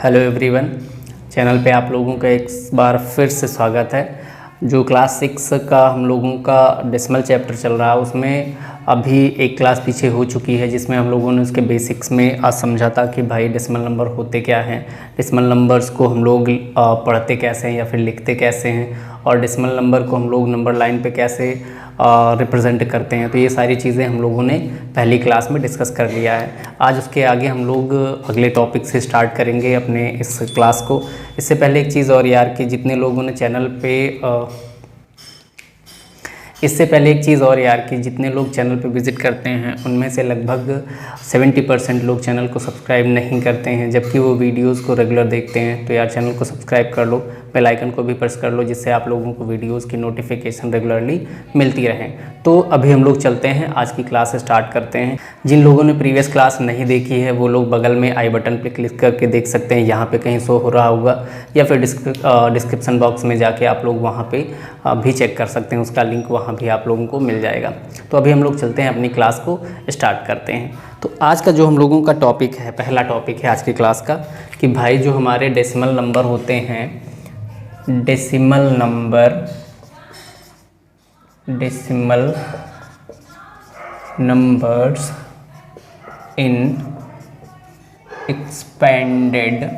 Hello everyone, channel पे आप लोगों का एक बार फिर से स्वागत है। जो क्लास 6 का हम लोगों का डेसिमल चैप्टर चल रहा है उसमें अभी एक क्लास पीछे हो चुकी है जिसमें हम लोगों ने उसके बेसिक्स में आज समझा था कि भाई डेसिमल नंबर होते क्या हैं, डेसिमल नंबर्स को हम लोग पढ़ते कैसे हैं या फिर लिखते कैसे हैं, और डेसिमल नंबर को हम लोग नंबर लाइन पे कैसे रिप्रेजेंट करते हैं। तो ये सारी चीज़ें हम लोगों ने पहली क्लास में डिस्कस कर लिया है। आज उसके आगे हम लोग अगले टॉपिक से स्टार्ट करेंगे अपने इस क्लास को। इससे पहले एक चीज़ और यार कि जितने लोगों ने चैनल पे जितने लोग चैनल पे विज़िट करते हैं उनमें से लगभग 70% लोग चैनल को सब्सक्राइब नहीं करते हैं, जबकि वो वीडियोस को रेगुलर देखते हैं। तो यार चैनल को सब्सक्राइब कर लो, बेल आइकन को भी प्रेस कर लो, जिससे आप लोगों को वीडियोस की नोटिफिकेशन रेगुलरली मिलती रहें। तो अभी हम लोग चलते हैं, आज की क्लास स्टार्ट करते हैं। जिन लोगों ने प्रीवियस क्लास नहीं देखी है वो लोग बगल में आई बटन पर क्लिक करके देख सकते हैं, यहाँ पर कहीं शो हो रहा होगा, या फिर डिस्क्रिप्शन बॉक्स में जाके आप लोग वहाँ पर भी चेक कर सकते हैं, उसका लिंक वहाँ भी आप लोगों को मिल जाएगा। तो अभी हम लोग चलते हैं, अपनी क्लास को स्टार्ट करते हैं। तो आज का जो हम लोगों का टॉपिक है, पहला टॉपिक है आज की क्लास का कि भाई जो हमारे डेसिमल नंबर होते हैं, decimal numbers in expanded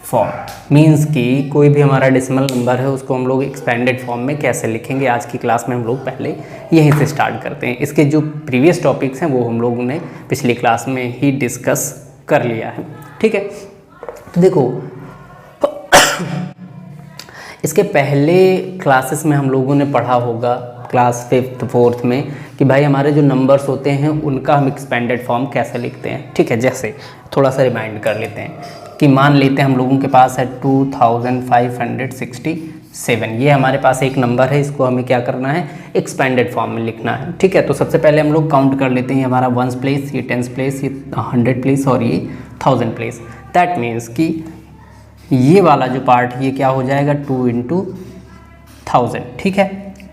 form means कि कोई भी हमारा डेसिमल नंबर है उसको हम लोग एक्सपेंडेड फॉर्म में कैसे लिखेंगे। आज की क्लास में हम लोग पहले यहीं से स्टार्ट करते हैं। इसके जो प्रीवियस टॉपिक्स हैं वो हम लोगों ने पिछली क्लास में ही डिस्कस कर लिया है, ठीक है। तो देखो इसके पहले क्लासेस में हम लोगों ने पढ़ा होगा क्लास 5th 4th में कि भाई हमारे जो नंबर्स होते हैं उनका हम एक्सपेंडेड फॉर्म कैसे लिखते हैं, ठीक है। जैसे थोड़ा सा रिमाइंड कर लेते हैं कि मान लेते हैं हम लोगों के पास है 2567, ये हमारे पास एक नंबर है, इसको हमें क्या करना है, एक्सपेंडेड फॉर्म में लिखना है, ठीक है। तो सबसे पहले हम लोग काउंट कर लेते हैं, हमारा 1s प्लेस, ये 10s प्लेस, ये 100 प्लेस और ये 1000 प्लेस। दैट मीन्स कि ये वाला जो पार्ट ये क्या हो जाएगा 2 × 1000, ठीक है।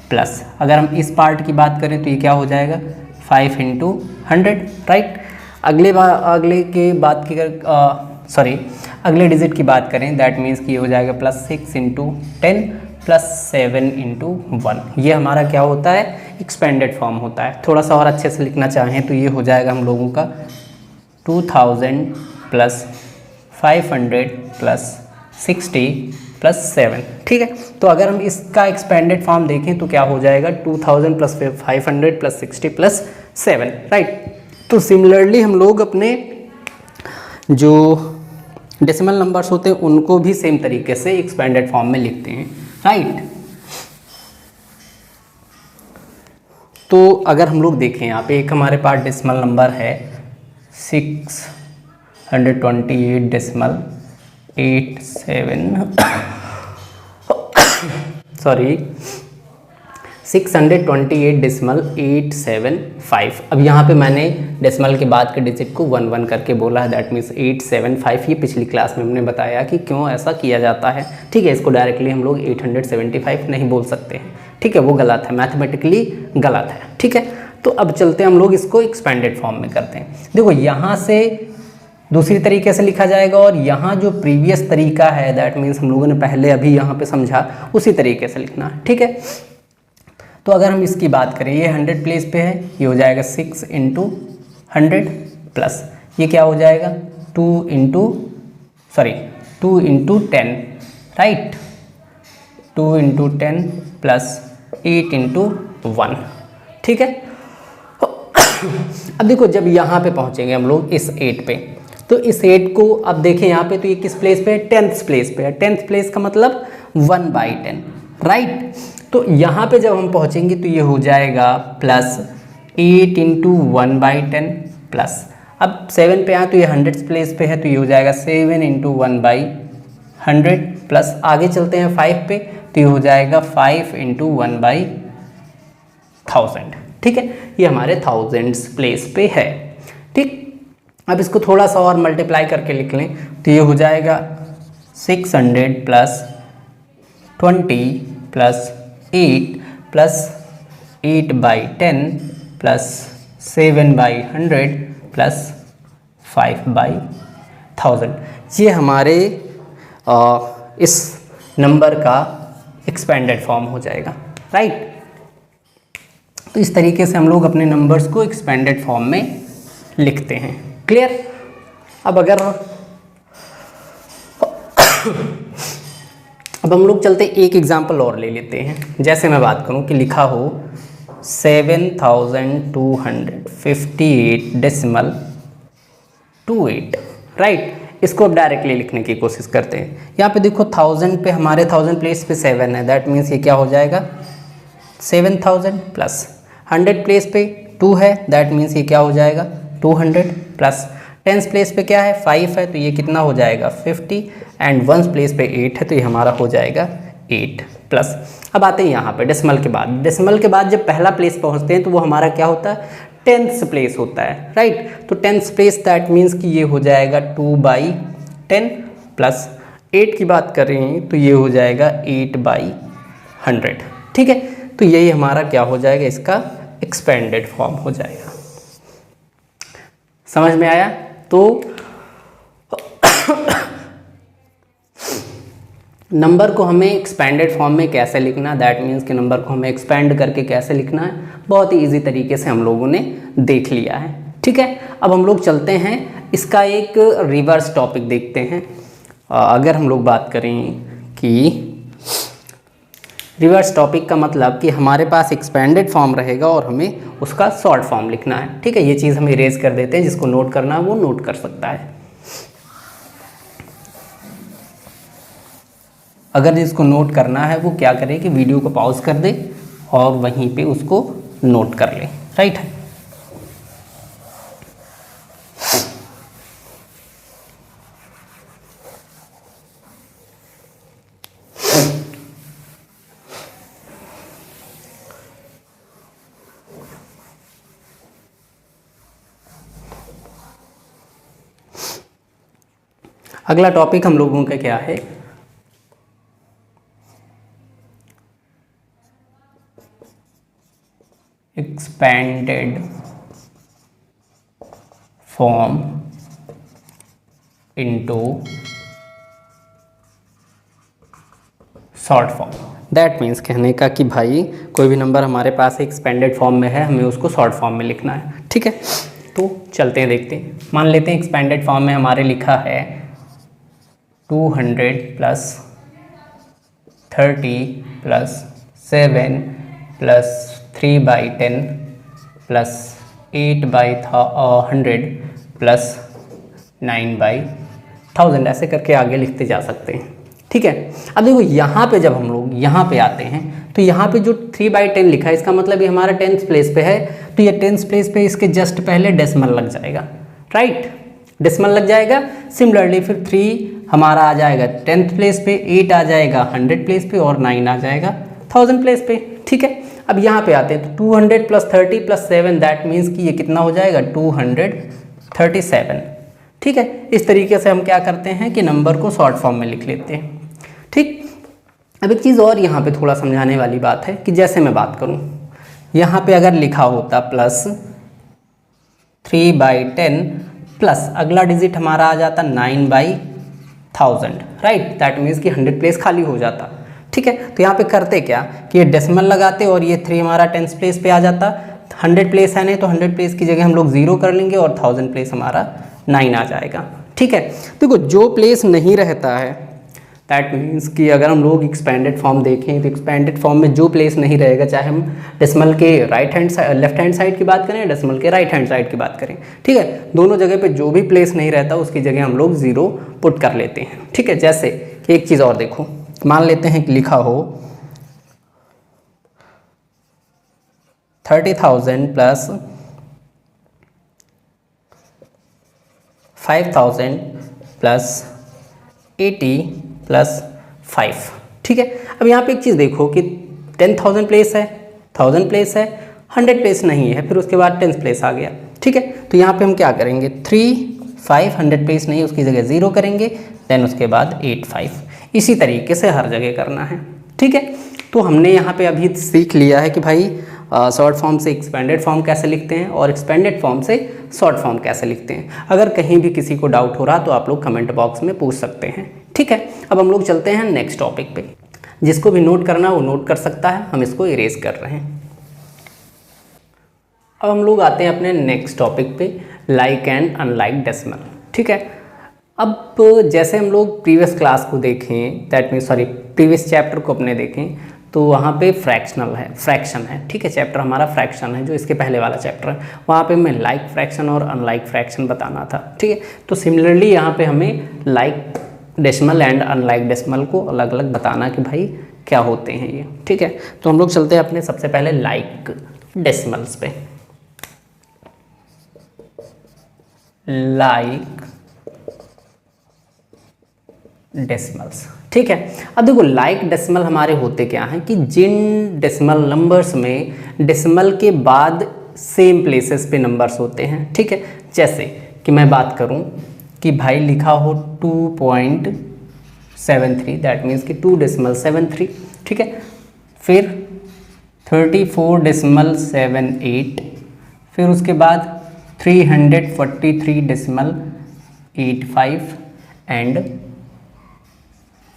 प्लस अगर हम इस पार्ट की बात करें तो ये क्या हो जाएगा 5 × 100, राइट। अगले डिजिट की बात करें, दैट मीन्स कि ये हो जाएगा +6 × 10 +7 × 1। ये हमारा क्या होता है, एक्सपेंडेड फॉर्म होता है। थोड़ा सा और अच्छे से लिखना चाहें तो ये हो जाएगा हम लोगों का 2000 + 500 + 60 + 7, ठीक है। तो अगर हम इसका एक्सपेंडेड फॉर्म देखें तो क्या हो जाएगा 2000 + 500 + 60 + 7, राइट। तो सिमिलरली हम लोग अपने जो डेसिमल नंबर्स होते हैं उनको भी सेम तरीके से एक्सपेंडेड फॉर्म में लिखते हैं, राइट। तो अगर हम लोग देखें यहाँ पे एक हमारे पास डेसिमल नंबर है 628.875। अब यहाँ पे मैंने डेसिमल के बाद के डिजिट को 1 1 करके बोला है, दैट मीन्स 875। ये पिछली क्लास में हमने बताया कि क्यों ऐसा किया जाता है, ठीक है। इसको डायरेक्टली हम लोग 875 नहीं बोल सकते हैं, ठीक है, वो गलत है, मैथमेटिकली गलत है, ठीक है। तो अब चलते हैं हम लोग इसको एक्सपेंडेड फॉर्म में करते हैं। देखो यहाँ से दूसरी तरीके से लिखा जाएगा और यहाँ जो प्रीवियस तरीका है दैट मीन्स हम लोगों ने पहले अभी यहाँ पे समझा उसी तरीके से लिखना है, ठीक है। तो अगर हम इसकी बात करें, ये 100 प्लेस पे है, ये हो जाएगा 6 × 100 प्लस ये क्या हो जाएगा 2 × 10, राइट। 2 × 10 प्लस 8 × 1, ठीक है। अब देखो जब यहाँ पे पहुँचेंगे हम लोग इस 8 पे, तो इस 8 को अब देखें यहाँ पे तो ये किस प्लेस पे है, 10th प्लेस पे है। 10th प्लेस का मतलब 1/10, राइट। तो यहाँ पे जब हम पहुँचेंगे तो ये हो जाएगा +8 × 1/10 प्लस, अब 7 पे आए तो ये 100th प्लेस पे है तो ये हो जाएगा 7 × 1/100 प्लस आगे चलते हैं 5 पे तो ये हो जाएगा 5 × 1/1000, ठीक है। ये हमारे थाउजेंड्स प्लेस पे है, ठीक। अब इसको थोड़ा सा और मल्टीप्लाई करके लिख लें तो ये हो जाएगा 600 + 20 + 8 + 8/10 + 7/100 + 5/10, 1000, ये हमारे इस नंबर का एक्सपेंडेड फॉर्म हो जाएगा, राइट। तो इस तरीके से हम लोग अपने नंबर्स को एक्सपेंडेड फॉर्म में लिखते हैं, क्लियर। अब हम लोग चलते एक एग्जांपल और ले लेते हैं। जैसे मैं बात करूं कि लिखा हो 7258.28, राइट। इसको अब डायरेक्टली लिखने की कोशिश करते हैं। यहाँ पे देखो 1000 पे हमारे 1000 प्लेस पे 7 है, दैट मीन्स ये क्या हो जाएगा 7000 प्लस 100 प्लेस पे 2 है, दैट मीन्स ये क्या हो जाएगा 200 प्लस 10 प्लेस पे क्या है 5 है, तो ये कितना हो जाएगा 50 एंड 1 प्लेस पे 8 है, तो ये हमारा हो जाएगा 8 प्लस। अब आते हैं यहाँ पे डेसिमल के बाद। डेसिमल के बाद जब पहला प्लेस पहुँचते हैं तो वो हमारा क्या होता है 10th प्लेस होता है, राइट। तो 10th प्लेस दैट मीन्स कि ये हो जाएगा 2/10 प्लस 8 की बात करें तो ये हो जाएगा 8/100, ठीक है। तो यही हमारा क्या हो जाएगा, इसका एक्सपेंडेड फॉर्म हो जाएगा। समझ में आया। तो नंबर को हमें एक्सपेंडेड फॉर्म में कैसे लिखना, दैट मीन्स कि नंबर को हमें एक्सपेंड करके कैसे लिखना है, बहुत ही इजी तरीके से हम लोगों ने देख लिया है, ठीक है। अब हम लोग चलते हैं इसका एक रिवर्स टॉपिक देखते हैं। अगर हम लोग बात करें कि रिवर्स टॉपिक का मतलब कि हमारे पास एक्सपेंडेड फॉर्म रहेगा और हमें उसका शॉर्ट फॉर्म लिखना है, ठीक है। ये चीज़ हम इरेज कर देते हैं, जिसको नोट करना है वो नोट कर सकता है। अगर जिसको नोट करना है वो क्या करे कि वीडियो को पॉज कर दे और वहीं पे उसको नोट कर ले, राइट है। अगला टॉपिक हम लोगों का क्या है, expanded form into short form. That means कहने का कि भाई कोई भी नंबर हमारे पास एक्सपेंडेड फॉर्म में है, हमें उसको शॉर्ट फॉर्म में लिखना है, ठीक है। तो चलते हैं देखते हैं। मान लेते हैं एक्सपेंडेड फॉर्म में हमारे लिखा है 200 plus 30 plus 7 plus 3/10 plus 8/100 plus 9/1000, ऐसे करके आगे लिखते जा सकते हैं, ठीक है। अब देखो यहाँ पे जब हम लोग यहाँ पे आते हैं तो यहाँ पे जो 3/10 लिखा है इसका मतलब ये हमारा 10th प्लेस पे है, तो ये 10th प्लेस पे इसके जस्ट पहले डेसिमल लग जाएगा, राइट। डेसिमल लग जाएगा। सिमिलरली फिर 3 हमारा आ जाएगा 10th प्लेस पे, 8 आ जाएगा 100 प्लेस पे और 9 आ जाएगा 1000 प्लेस पे, ठीक है। अब यहाँ पे आते हैं तो 200 प्लस 30 प्लस 7 दैट मीन्स कि ये कितना हो जाएगा 237, ठीक है। इस तरीके से हम क्या करते हैं कि नंबर को शॉर्ट फॉर्म में लिख लेते हैं, ठीक। अब एक चीज़ और यहाँ पे थोड़ा समझाने वाली बात है कि जैसे मैं बात करूँ यहाँ पे अगर लिखा होता प्लस 3/10 प्लस अगला डिजिट हमारा आ जाता 9/1000, राइट। दैट मीन्स कि 100 प्लेस खाली हो जाता, ठीक है। तो यहाँ पे करते क्या कि ये डेसिमल लगाते और ये 3 हमारा 10th प्लेस पे आ जाता। 100 प्लेस है नहीं तो 100 प्लेस की जगह हम लोग 0 कर लेंगे और 1000 प्लेस हमारा 9 आ जाएगा, ठीक है। देखो जो प्लेस नहीं रहता है दैट मीन्स कि अगर हम लोग एक्सपेंडेड फॉर्म देखें तो एक्सपेंडेड फॉर्म में जो प्लेस नहीं रहेगा, चाहे हम डेसिमल के लेफ्ट हैंड साइड की बात करें या डेसिमल के राइट हैंड साइड की बात करें, ठीक है, दोनों जगह पे जो भी प्लेस नहीं रहता उसकी जगह हम लोग 0 पुट कर लेते हैं, ठीक है। जैसे कि एक चीज़ और देखो, मान लेते हैं कि लिखा हो 30,000 प्लस 5,000 प्लस 80 प्लस 5, ठीक है। अब यहाँ पे एक चीज़ देखो कि 10,000 प्लेस है, 1000 प्लेस है, 100 प्लेस नहीं है, फिर उसके बाद 10th प्लेस आ गया, ठीक है। तो यहाँ पे हम क्या करेंगे 3 5 100 प्लेस नहीं उसकी जगह 0 करेंगे, देन उसके बाद 8 5, इसी तरीके से हर जगह करना है, ठीक है। तो हमने यहाँ पे अभी सीख लिया है कि भाई शॉर्ट फॉर्म से एक्सपेंडेड फॉर्म कैसे लिखते हैं और एक्सपेंडेड फॉर्म से शॉर्ट फॉर्म कैसे लिखते हैं। अगर कहीं भी किसी को डाउट हो रहा तो आप लोग कमेंट बॉक्स में पूछ सकते हैं, ठीक है। अब हम लोग चलते हैं नेक्स्ट टॉपिक पे। जिसको भी नोट करना वो नोट कर सकता है, हम इसको इरेज कर रहे हैं। अब हम लोग आते हैं अपने नेक्स्ट टॉपिक पे, लाइक एंड अनलाइक डेसिमल, ठीक है। अब जैसे हम लोग प्रीवियस क्लास को देखें, दैट मीन्स प्रीवियस चैप्टर को अपने देखें, तो वहाँ पे फ्रैक्शन है, ठीक है। चैप्टर हमारा फ्रैक्शन है, जो इसके पहले वाला चैप्टर है, वहाँ पे मैं लाइक फ्रैक्शन और अनलाइक फ्रैक्शन बताना था, ठीक है। तो सिमिलरली यहाँ पे हमें like decimal and unlike decimal को अलग अलग बताना कि भाई क्या होते हैं ये, ठीक है। तो हम लोग चलते हैं अपने सबसे पहले लाइक डेसिमल्स पे। लाइक डेसिमल्स, ठीक है। अब देखो लाइक डेसिमल हमारे होते क्या हैं कि जिन डेसिमल नंबर्स में डेसिमल के बाद सेम प्लेसेस पे नंबर्स होते हैं, ठीक है। जैसे कि मैं बात करूं कि भाई लिखा हो 2.73, दैट मीन्स कि 2.73, ठीक है। फिर 34.78, फिर उसके बाद 343.85 एंड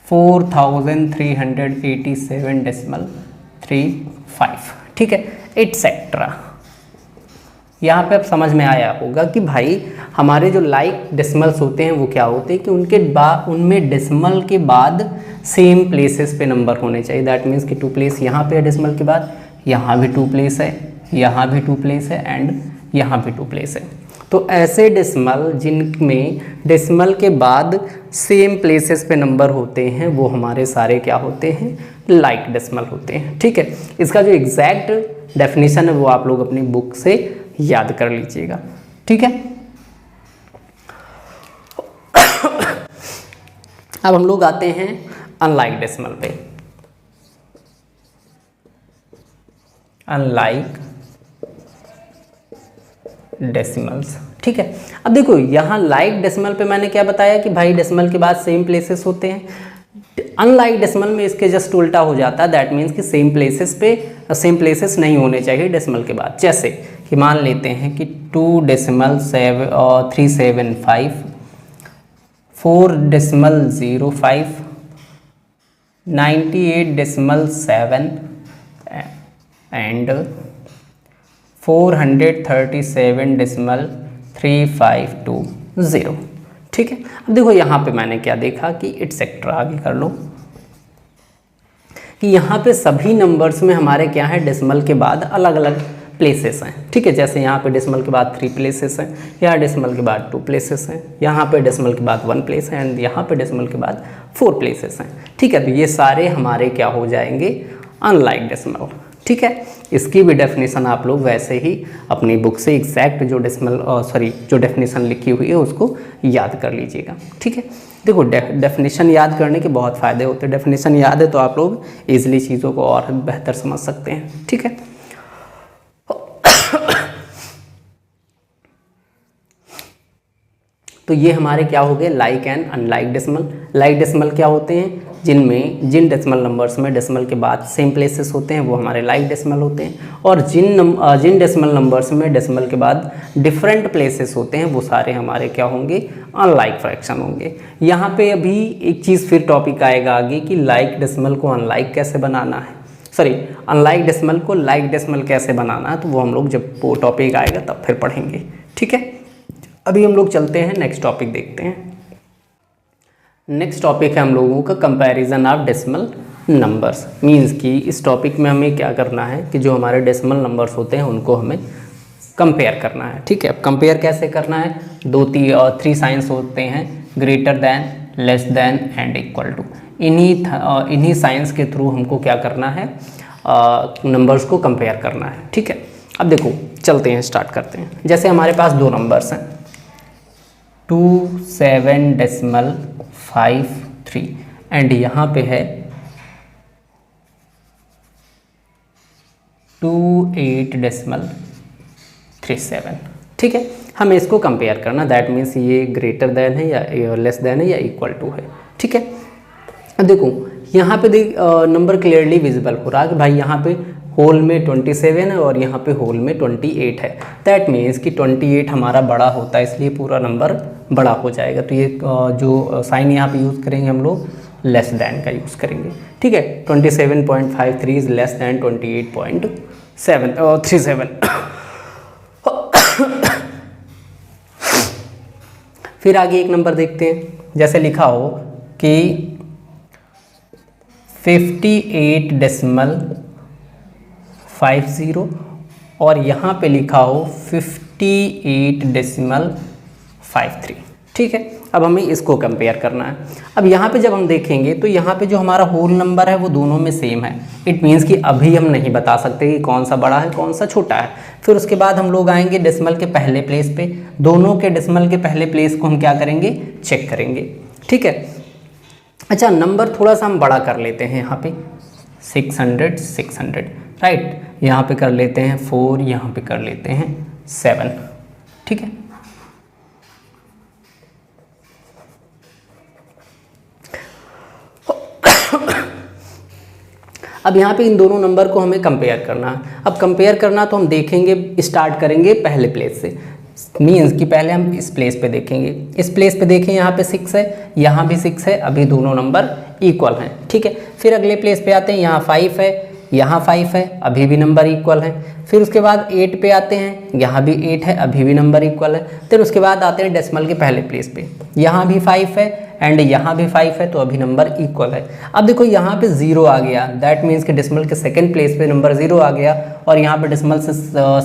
4387.35, ठीक है, एटसेट्रा। यहाँ पे अब समझ में आया होगा कि भाई हमारे जो लाइक डेसिमल्स होते हैं वो क्या होते हैं कि उनमें डेसिमल के बाद सेम प्लेसेस पे नंबर होने चाहिए। दैट मीन्स कि 2 प्लेस यहाँ पे है डेसिमल के बाद, यहाँ भी 2 प्लेस है, यहाँ भी 2 प्लेस है एंड यहाँ भी 2 प्लेस है। तो ऐसे डेसिमल जिनमें डेसिमल के बाद सेम प्लेसेस पे नंबर होते हैं वो हमारे सारे क्या होते हैं, लाइक डेसिमल होते हैं, ठीक है। इसका जो एग्जैक्ट डेफिनेशन है वो आप लोग अपनी बुक से याद कर लीजिएगा, ठीक है। अब हम लोग आते हैं अनलाइक डेसिमल पे। अनलाइक डेसिमल्स, ठीक है। अब देखो यहाँ लाइक डेसिमल पे मैंने क्या बताया कि भाई डेसिमल के बाद सेम प्लेसेस होते हैं। अनलाइक डेसिमल में इसके जस्ट उल्टा हो जाता है, दैट मीन्स कि सेम प्लेसेस नहीं होने चाहिए डेसिमल के बाद। जैसे कि मान लेते हैं कि 2.375, 4.05, 98.7 एंड 437.352, ठीक है। अब देखो यहाँ पे मैंने क्या देखा कि एटसेट्रा, आगे कर लो, कि यहाँ पे सभी नंबर्स में हमारे क्या है, डेसिमल के बाद अलग अलग प्लेसेस हैं, ठीक है। जैसे यहाँ पे डेसिमल के बाद 3 प्लेसेस हैं, यहाँ डेसिमल के बाद 2 प्लेसेस हैं, यहाँ पे डेसिमल के बाद 1 प्लेस है एंड यहाँ पे डेसिमल के बाद 4 प्लेसेस हैं, ठीक है। तो ये सारे हमारे क्या हो जाएंगे, अनलाइक डेसिमल, ठीक है। इसकी भी डेफिनेशन आप लोग वैसे ही अपनी बुक से एग्जैक्ट जो जो डेफिनेशन लिखी हुई है उसको याद कर लीजिएगा, ठीक है। देखो डेफिनेशन याद करने के बहुत फ़ायदे होते हैं। डेफिनेशन याद है तो आप लोग ईजिली चीज़ों को और बेहतर समझ सकते हैं, ठीक है। तो ये हमारे क्या हो गए, like and unlike decimal. Like decimal क्या होते हैं, जिन डेसिमल नंबर्स में डेसिमल के बाद सेम प्लेसेस होते हैं वो हमारे लाइक डेसिमल होते हैं, और जिन डेसिमल नंबर्स में डेसिमल के बाद डिफरेंट प्लेसेस होते हैं वो सारे हमारे क्या होंगे, अनलाइक फ्रैक्शन होंगे। यहाँ पे अभी एक चीज़ फिर टॉपिक आएगा आगे कि लाइक डेसिमल को अनलाइक कैसे बनाना है, अनलाइक डेसिमल को लाइक डेसिमल कैसे बनाना है, तो वो हम लोग जब वो टॉपिक आएगा तब फिर पढ़ेंगे, ठीक है। अभी हम लोग चलते हैं नेक्स्ट टॉपिक देखते हैं। नेक्स्ट टॉपिक है हम लोगों का comparison of decimal numbers. Means कि इस टॉपिक में हमें क्या करना है कि जो हमारे डेसिमल नंबर्स होते हैं उनको हमें कंपेयर करना है, ठीक है। अब कंपेयर कैसे करना है, 3 साइंस होते हैं, greater than, less than and equal to. इन्हीं साइंस के थ्रू हमको क्या करना है, नंबर्स को कंपेयर करना है, ठीक है। अब देखो चलते हैं, स्टार्ट करते हैं। जैसे हमारे पास 2 नंबर्स हैं 27.53 एंड यहाँ पे है 28.37, ठीक है। हमें इसको कंपेयर करना, दैट मीन्स ये ग्रेटर देन है या लेस देन है या इक्वल टू है, ठीक है। अब देखो यहाँ पे नंबर क्लियरली विजिबल हो रहा है कि भाई यहाँ पे होल में 27 है और यहाँ पे होल में 28 है। दैट मीन्स कि 28 हमारा बड़ा होता है, इसलिए पूरा नंबर बड़ा हो जाएगा। तो ये जो साइन यहाँ पे यूज़ करेंगे हम लोग लेस दैन का यूज़ करेंगे, ठीक है। 27.53 इज लेस दैन 28.37। फिर आगे एक नंबर देखते हैं, जैसे लिखा हो कि 58.50 और यहाँ पे लिखा हो 58.53, ठीक है। अब हमें इसको कंपेयर करना है। अब यहाँ पे जब हम देखेंगे तो यहाँ पे जो हमारा होल नंबर है वो दोनों में सेम है। इट मीन्स कि अभी हम नहीं बता सकते कि कौन सा बड़ा है कौन सा छोटा है। फिर उसके बाद हम लोग आएंगे डेसिमल के पहले प्लेस पे, दोनों के डेसिमल के पहले प्लेस को हम क्या करेंगे, चेक करेंगे, ठीक है। अच्छा, नंबर थोड़ा सा हम बड़ा कर लेते हैं, यहाँ पे 600 राइट, यहाँ पे कर लेते हैं 4, यहाँ पे कर लेते हैं 7, ठीक है। अब यहाँ पे इन दोनों नंबर को हमें कंपेयर करना है। अब कंपेयर करना तो हम देखेंगे, स्टार्ट करेंगे पहले प्लेस से, मीन्स कि पहले हम इस प्लेस पे देखेंगे। इस प्लेस पे देखें, यहाँ पे 6 है, यहाँ भी 6 है, अभी दोनों नंबर इक्वल हैं, ठीक है। फिर अगले प्लेस पे आते हैं, यहाँ 5 है, यहाँ 5 है, अभी भी नंबर इक्वल है। फिर उसके बाद 8 पे आते हैं, यहाँ भी 8 है, अभी भी नंबर इक्वल है। फिर उसके बाद आते हैं डेसिमल के पहले प्लेस पे, यहाँ भी 5 है एंड यहाँ भी 5 है, तो अभी नंबर इक्वल है। अब देखो यहाँ पे 0 आ गया, दैट मीन्स कि डेसिमल के सेकंड प्लेस पे नंबर 0 आ गया और यहाँ पे डेसिमल से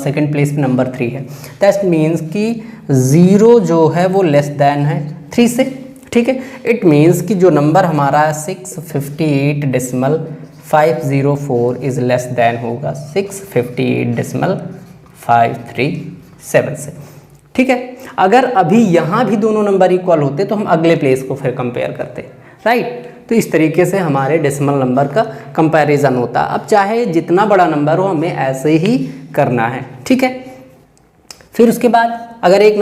सेकंड प्लेस पे नंबर 3 है। दैट मीन्स कि 0 जो है वो लेस दैन है 3 से, ठीक है। इट मीन्स कि जो नंबर हमारा 658.504 इज लेस दैन होगा 658.537 से, ठीक है। अगर अभी यहाँ भी दोनों नंबर इक्वल होते तो हम अगले प्लेस को फिर कंपेयर करते, राइट। तो इस तरीके से हमारे डेसिमल नंबर का कंपैरिजन होता है। अब चाहे जितना बड़ा नंबर हो हमें ऐसे ही करना है, ठीक है। फिर उसके बाद अगर एक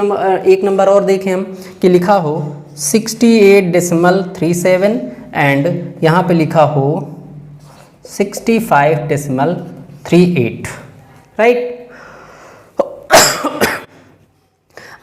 नंबर और देखें हम कि लिखा हो 68.37 एंड यहाँ पे लिखा हो 65.38, राइट।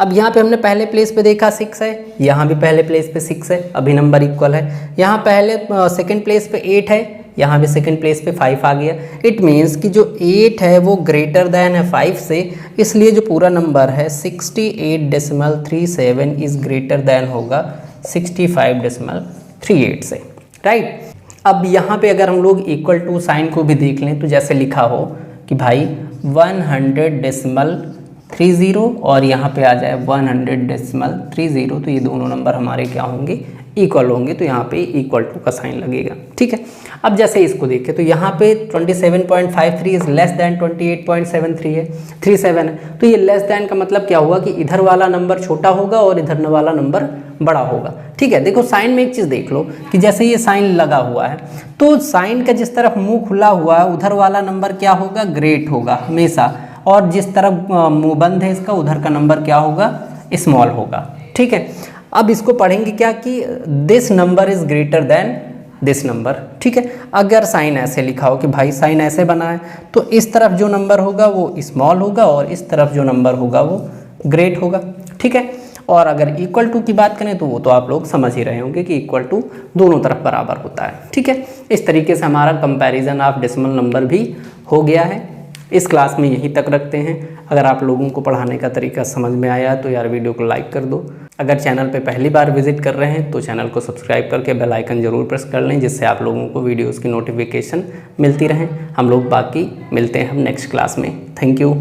अब यहाँ पे हमने पहले प्लेस पे देखा 6 है, यहाँ भी पहले प्लेस पे 6 है, अभी नंबर इक्वल है। यहाँ पहले सेकंड प्लेस पे 8 है, यहाँ भी सेकंड प्लेस पे 5 आ गया। इट मीन्स कि जो 8 है वो ग्रेटर दैन है 5 से, इसलिए जो पूरा नंबर है 68.37 इज ग्रेटर दैन होगा 65.38 से, राइट। अब यहाँ पे अगर हम लोग इक्वल टू साइन को भी देख लें तो जैसे लिखा हो कि भाई 100.30 और यहाँ पे आ जाए 100.30, तो ये दोनों नंबर हमारे क्या होंगे, इक्वल होंगे। तो यहाँ पे इक्वल टू का साइन लगेगा, ठीक है। अब जैसे इसको देखें तो यहाँ पे 27.53 इज लेस दैन 28.73 है, 37 है। तो ये लेस दैन का मतलब क्या हुआ कि इधर वाला नंबर छोटा होगा और इधर वाला नंबर बड़ा होगा, ठीक है। देखो साइन में एक चीज़ देख लो कि जैसे ये साइन लगा हुआ है तो साइन का जिस तरफ मुंह खुला हुआ है उधर वाला नंबर क्या होगा, ग्रेट होगा हमेशा, और जिस तरफ मुंह बंद है इसका उधर का नंबर क्या होगा, स्मॉल होगा, ठीक है। अब इसको पढ़ेंगे क्या कि this number is greater than this number, ठीक है। अगर साइन ऐसे लिखा हो कि भाई साइन ऐसे बना है तो इस तरफ जो नंबर होगा वो स्मॉल होगा और इस तरफ जो नंबर होगा वो ग्रेट होगा, ठीक है। और अगर इक्वल टू की बात करें तो वो तो आप लोग समझ ही रहे होंगे कि इक्वल टू दोनों तरफ बराबर होता है, ठीक है। इस तरीके से हमारा कंपैरिजन ऑफ डेसिमल नंबर भी हो गया है। इस क्लास में यहीं तक रखते हैं। अगर आप लोगों को पढ़ाने का तरीका समझ में आया तो यार वीडियो को लाइक कर दो। अगर चैनल पे पहली बार विजिट कर रहे हैं तो चैनल को सब्सक्राइब करके बेल आइकन ज़रूर प्रेस कर लें, जिससे आप लोगों को वीडियोस की नोटिफिकेशन मिलती रहें। हम लोग बाकी मिलते हैं हम नेक्स्ट क्लास में। Thank you.